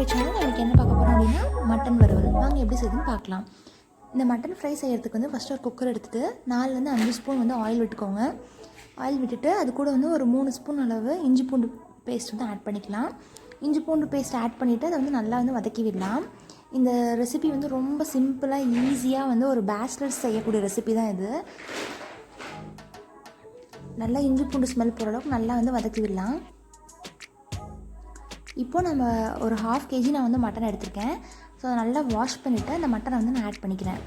Fry channel எனக்கு என்ன பார்க்க போகிறோம் அப்படின்னா மட்டன் வறுவல். வாங்க எப்படி செய்யுதுன்னு பார்க்கலாம். இந்த மட்டன் ஃப்ரை செய்கிறதுக்கு வந்து ஃபஸ்ட்டு ஒரு குக்கர் எடுத்துகிட்டு 4-5 ஸ்பூன் வந்து ஆயில் விட்டுக்கோங்க. ஆயில் விட்டுட்டு அது கூட வந்து ஒரு 3 ஸ்பூன் அளவு இஞ்சி பூண்டு பேஸ்ட் வந்து ஆட் பண்ணிக்கலாம். இஞ்சி பூண்டு பேஸ்ட் ஆட் பண்ணிவிட்டு அதை வந்து நல்லா வந்து வதக்கி விடலாம். இந்த ரெசிபி வந்து ரொம்ப சிம்பிளாக ஈஸியாக வந்து ஒரு பேச்சுலர்ஸ் செய்யக்கூடிய ரெசிபி தான் இது. நல்லா இஞ்சி பூண்டு ஸ்மெல் போகிற அளவுக்கு நல்லா வந்து வதக்கி விடலாம். இப்போது நம்ம ஒரு 1/2 kg நான் வந்து மட்டன் எடுத்திருக்கேன். ஸோ அதை நல்லா வாஷ் பண்ணிவிட்டு அந்த மட்டனை வந்து நான் ஆட் பண்ணிக்கிறேன்.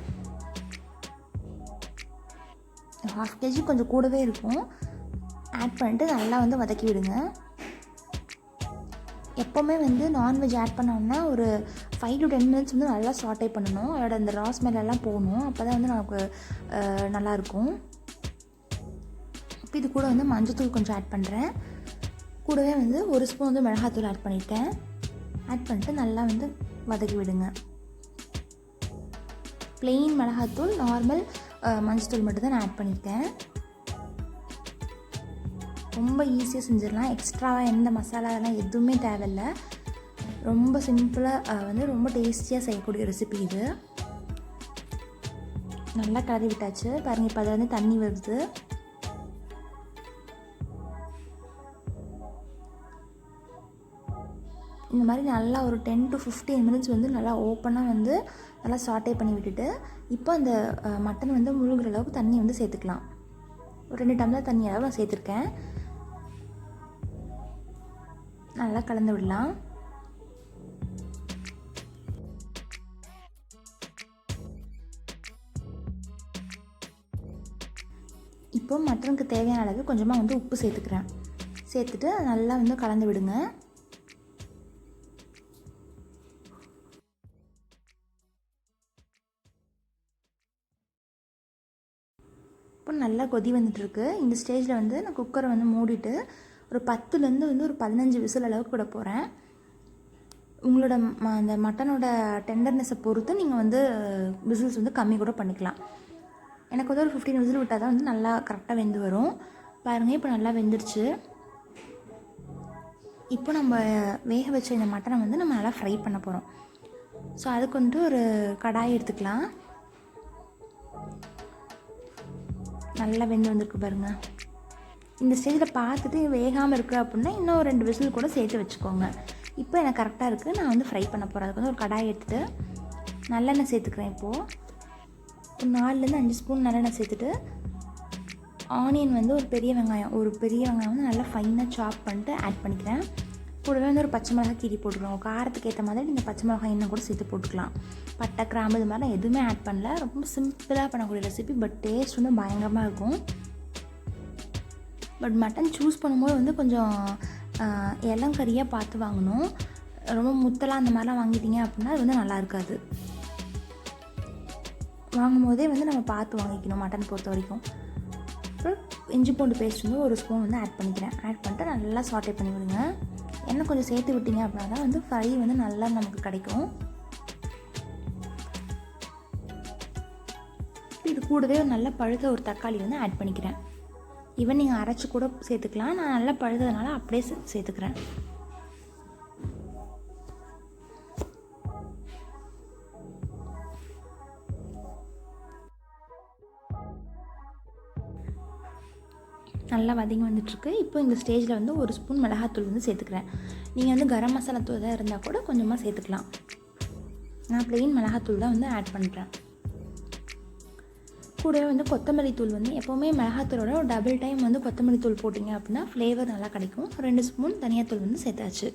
1/2 kg கொஞ்சம் கூடவே இருக்கும். ஆட் பண்ணிட்டு நல்லா வந்து வதக்கி விடுங்க. எப்போவுமே வந்து நான்வெஜ் ஆட் பண்ணோம்னா ஒரு 5 to 10 minutes வந்து நல்லா சாட்டே பண்ணணும். அதோட அந்த ரா ஸ்மெல்லாம் போகணும். அப்போ தான் வந்து நமக்கு நல்லாயிருக்கும். இப்போ இது கூட வந்து மஞ்சத்தூள் கொஞ்சம் ஆட் பண்ணுறேன். கூடவே வந்து 1 ஸ்பூன் வந்து மிளகாத்தூள் ஆட் பண்ணியிருக்கேன். ஆட் பண்ணிட்டு நல்லா வந்து வதக்கி விடுங்க. ப்ளெயின் மிளகாத்தூள், நார்மல் மஞ்சத்தூள் மட்டும் தான் நான் ஆட் பண்ணியிருக்கேன். ரொம்ப ஈஸியாக செஞ்சிடலாம். எக்ஸ்ட்ராவாக எந்த மசாலாலாம் எதுவுமே தேவையில்லை. ரொம்ப சிம்பிளாக வந்து ரொம்ப டேஸ்டியாக செய்யக்கூடிய ரெசிபி இது. நல்லா கலரி விட்டாச்சு பாருங்கள். இப்போ அதில் வந்து தண்ணி வருது. இந்த மாதிரி நல்லா ஒரு 10 to 15 minutes வந்து நல்லா ஓப்பனாக வந்து நல்லா சாட்டே பண்ணி விட்டுட்டு இப்போ அந்த மட்டன் வந்து முழுகிற அளவுக்கு தண்ணி வந்து சேர்த்துக்கலாம். ஒரு 2 டம்ளர் தண்ணி அளவு நான் சேர்த்துருக்கேன். நல்லா கலந்து விடலாம். இப்போ மட்டனுக்கு தேவையான அளவு கொஞ்சமாக வந்து உப்பு சேர்த்துக்கிறேன். சேர்த்துட்டு நல்லா வந்து கலந்து விடுங்க. இப்போ நல்லா கொதி வந்துட்டுருக்கு. இந்த ஸ்டேஜில் வந்து நான் குக்கரை வந்து மூடிட்டு ஒரு 10லேருந்து வந்து ஒரு 15 விசில் அளவுக்கு விட போகிறேன். உங்களோட அந்த மட்டனோட டெண்டர்னஸை பொறுத்து நீங்கள் வந்து விசில்ஸ் வந்து கம்மி கூட பண்ணிக்கலாம். எனக்கு வந்து ஒரு 15 விசில் விட்டால் தான் வந்து நல்லா கரெக்டாக வெந்து வரும். பாருங்கள், இப்போ நல்லா வெந்துருச்சு. இப்போ நம்ம வேக வச்ச இந்த மட்டனை வந்து நம்ம நல்லா ஃப்ரை பண்ண போகிறோம். ஸோ அதுக்கு வந்துட்டு ஒரு கடாய் எடுத்துக்கலாம். நல்லா வெந்து வந்துருக்கு பாருங்கள். இந்த ஸ்டேஜில் பார்த்துட்டு வேகாமல் இருக்குது அப்படின்னா இன்னும் 2 விசில் கூட சேர்த்து வச்சுக்கோங்க. இப்போ எனக்கு கரெக்டாக இருக்குது. நான் வந்து ஃப்ரை பண்ண போகிறேன். அதுக்கு வந்து ஒரு கடாய் எடுத்துகிட்டு நல்லெண்ணெய் சேர்த்துக்கிறேன். இப்போது ஒரு 4-5 ஸ்பூன் நல்லெண்ணெய் சேர்த்துட்டு ஆனியன் வந்து ஒரு பெரிய வெங்காயம் வந்து நல்லா ஃபைனாக சாப் பண்ணிட்டு ஆட் பண்ணிக்கிறேன். கூடவே வந்து ஒரு பச்சை மிளகாய் கீரி போட்டுக்கலாம். காரத்துக்கு ஏற்ற மாதிரி நீங்கள் பச்சை மிளகாய் இன்னும் கூட சேர்த்து போட்டுக்கலாம். பட்டை, கிராம்பு இது மாதிரிலாம் எதுவுமே ஆட் பண்ணல. ரொம்ப சிம்பிளாக பண்ணக்கூடிய ரெசிபி. பட் டேஸ்ட் வந்து பயங்கரமாக இருக்கும். பட் மட்டன் சூஸ் பண்ணும்போது வந்து கொஞ்சம் இளங்கறியாக பார்த்து வாங்கணும். ரொம்ப முத்தலாம் அந்த மாதிரிலாம் வாங்கிட்டீங்க அப்படின்னா அது வந்து நல்லா இருக்காது. வாங்கும் போதே வந்து நம்ம பார்த்து வாங்கிக்கணும் மட்டன் பொறுத்த வரைக்கும். அப்புறம் இஞ்சி பூண்டு பேஸ்ட் வந்து 1 ஸ்பூன் வந்து ஆட் பண்ணிக்கிறேன். ஆட் பண்ணிட்டு நல்லா சாட்டே பண்ணி விடுங்க. எண்ணெய் கொஞ்சம் சேர்த்து விட்டீங்க அப்படின்னா தான் வந்து ஃப்ரை வந்து நல்லா நமக்கு கிடைக்கும். இது கூடவே ஒரு நல்ல பழுத்த ஒரு தக்காளி வந்து ஆட் பண்ணிக்கிறேன். ஈவன் நீங்கள் அரைச்சி கூட சேர்த்துக்கலாம். நான் நல்லா பழுத்ததுனால அப்படியே சேர்த்துக்கிறேன். நல்லா வதங்கி வந்துட்டுருக்கு. இப்போ இந்த ஸ்டேஜில் வந்து 1 ஸ்பூன் மிளகாத்தூள் வந்து சேர்த்துக்கிறேன். நீங்கள் வந்து கரம் மசாலா தூள் தான் இருந்தால் கூட கொஞ்சமாக சேர்த்துக்கலாம். நான் ப்ளெயின் மிளகாத்தூள் தான் வந்து ஆட் பண்ணுறேன். கூடவே வந்து கொத்தமல்லி தூள் வந்து எப்போவுமே மிளகாத்தூளோட ஒரு டபுள் டைம் வந்து கொத்தமல்லி தூள் போட்டிங்க அப்படின்னா ஃப்ளேவர் நல்லா கிடைக்கும். 2 ஸ்பூன் தனியாத்தூள் வந்து சேர்த்தாச்சு.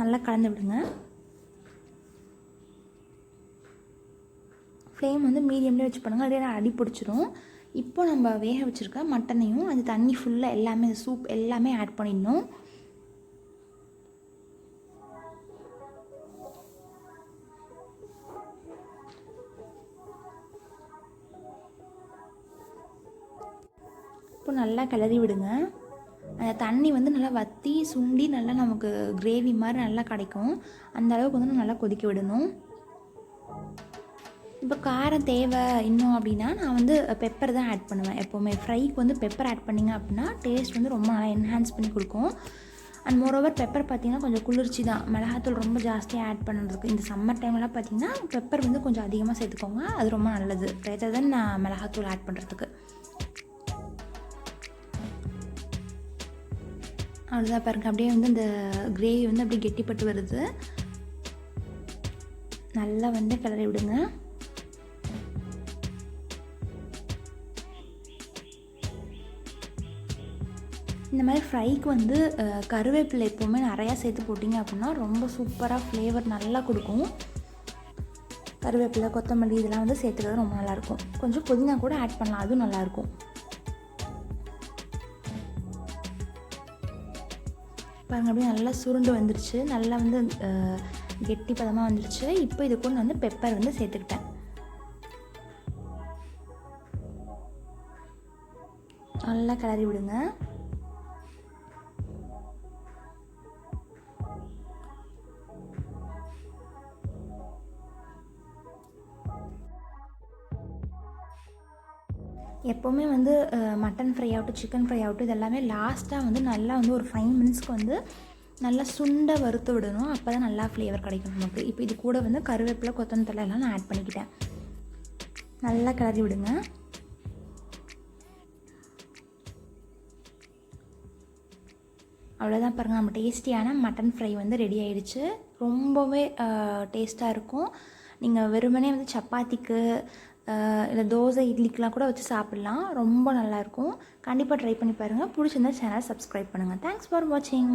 நல்லா கலந்து விடுங்க. ஃப்ளேம் வந்து மீடியம்லேயே வச்சு பண்ணுங்கள். அப்படியே அடி பிடிச்சிரும். இப்போ நம்ம வேக வச்சுருக்க மட்டனையும் அந்த தண்ணி ஃபுல்லாக எல்லாமே சூப் எல்லாமே ஆட் பண்ணிடணும். இப்போ நல்லா கிளறி விடுங்க. அந்த தண்ணி வந்து நல்லா வற்றி சுண்டி நல்லா நமக்கு கிரேவி மாதிரி நல்லா கிடைக்கும். அந்த அளவுக்கு வந்து நல்லா கொதிக்க விடணும். இப்போ காரம் தேவை இன்னும் அப்படின்னா நான் வந்து பெப்பர் தான் ஆட் பண்ணுவேன். எப்போவுமே ஃப்ரைக்கு வந்து பெப்பர் ஆட் பண்ணிங்க அப்படின்னா டேஸ்ட் வந்து ரொம்ப நல்லா என்ஹான்ஸ் பண்ணி கொடுக்கும். அண்ட் மோரோவர் பெப்பர் பார்த்திங்கன்னா கொஞ்சம் குளிர்ச்சி தான், மிளகாத்தூள் ரொம்ப ஜாஸ்தியாக ஆட் பண்ணுறதுக்கு. இந்த சம்மர் டைம்லாம் பார்த்திங்கன்னா பெப்பர் வந்து கொஞ்சம் அதிகமாக சேர்த்துக்கோங்க, அது ரொம்ப நல்லது ரேதர் தென் நான் மிளகாத்தூள் ஆட் பண்ணுறதுக்கு. அவ்வளோதான் பாருங்கள், அப்படியே வந்து இந்த கிரேவி வந்து அப்படியே கெட்டிப்பட்டு வருது. நல்லா வந்து கிளறி விடுங்க. இந்த மாதிரி ஃப்ரைக்கு வந்து கருவேப்பிலை எப்போவுமே நிறையா சேர்த்து போட்டிங்க அப்படின்னா ரொம்ப சூப்பராக ஃப்ளேவர் நல்லா கொடுக்கும். கருவேப்பிலை, கொத்தமல்லி இதெல்லாம் வந்து சேர்த்துக்கிறது ரொம்ப நல்லாயிருக்கும். கொஞ்சம் புதினா கூட ஆட் பண்ணலாம், அதுவும் நல்லாயிருக்கும். பாருங்கள், அப்படியே நல்லா சுருண்டு வந்துருச்சு, நல்லா வந்து கெட்டி பதமாக வந்துருச்சு. இப்போ இது கூட வந்து பெப்பர் வந்து சேர்த்துக்கிட்டேன். நல்லா கிளறி விடுங்க. எப்போவுமே வந்து மட்டன் ஃப்ரை ஆகட்டும், சிக்கன் ஃப்ரை ஆகட்டும், இது எல்லாமே லாஸ்ட்டாக வந்து நல்லா வந்து ஒரு 5 மினிட்ஸ்க்கு வந்து நல்லா சுண்டை வறுத்து விடணும். அப்போ தான் நல்லா ஃப்ளேவர் கிடைக்கும் நமக்கு. இப்போ இது கூட வந்து கருவேப்பிலை, கொத்தமல்லி தழை எல்லாம் நான் ஆட் பண்ணிக்கிட்டேன். நல்லா கிளறி விடுங்க. அவ்வளோதான் பாருங்கள், நம்ம டேஸ்டியான மட்டன் ஃப்ரை வந்து ரெடி ஆகிடுச்சு. ரொம்பவே டேஸ்ட்டாக இருக்கும். நீங்கள் வெறுமனே வந்து சப்பாத்திக்கு இல்லை தோசை, இட்லிக்கெலாம் கூட வச்சு சாப்பிட்லாம். ரொம்ப நல்லாயிருக்கும். கண்டிப்பாக ட்ரை பண்ணி பாருங்கள். பிடிச்சிருந்தா சேனல் சப்ஸ்கிரைப் பண்ணுங்கள். தேங்க்ஸ் ஃபார் வாட்சிங்.